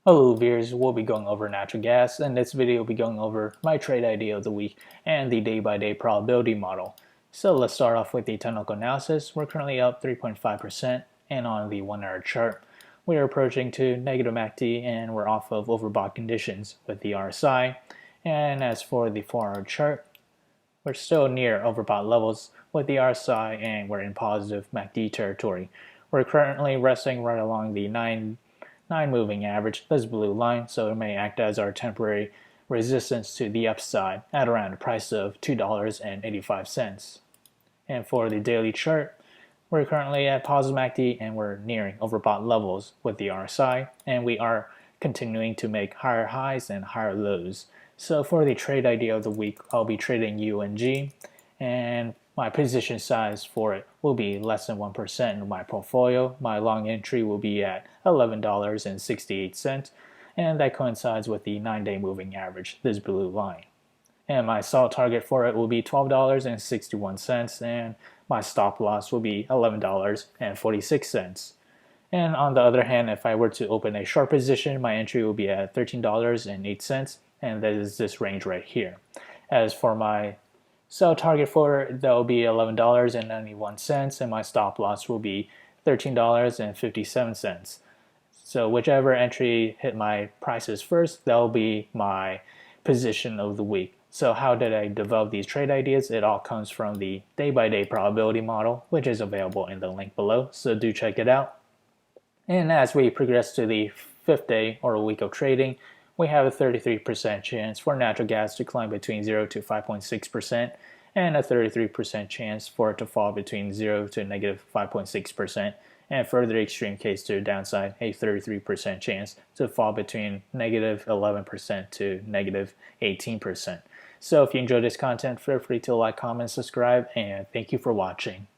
Hello viewers, we'll be going over natural gas. In this video, we'll be going over my trade idea of the week and the day-by-day probability model. So let's start off with the technical analysis. We're currently up 3.5% and on the 1 hour chart. We are approaching to negative MACD and we're off of overbought conditions with the RSI. And as for the 4 hour chart, we're still near overbought levels with the RSI and we're in positive MACD territory. We're currently resting right along the 9 moving average, this blue line, so it may act as our temporary resistance to the upside at around a price of $2.85. And for the daily chart, we're currently at positive MACD and we're nearing overbought levels with the RSI, and we are continuing to make higher highs and higher lows. So for the trade idea of the week, I'll be trading UNG, and my position size for it will be less than 1% in my portfolio. My long entry will be at $11.68, and that coincides with the 9-day moving average, this blue line. And my sell target for it will be $12.61, and my stop loss will be $11.46. And on the other hand, if I were to open a short position, my entry will be at $13.08, and that is this range right here. As for my sell target for it, that will be $11.91, and my stop loss will be $13.57. So whichever entry hit my prices first, that will be my position of the week. So how did I develop these trade ideas? It all comes from the day-by-day probability model, which is available in the link below, so do check it out. And as we progress to the 5th day or a week of trading, we have a 33% chance for natural gas to climb between 0 to 5.6% and a 33% chance for it to fall between 0 to negative 5.6%, and further extreme case to the downside, a 33% chance to fall between negative 11% to negative 18%. So if you enjoyed this content, feel free to like, comment, subscribe, and thank you for watching.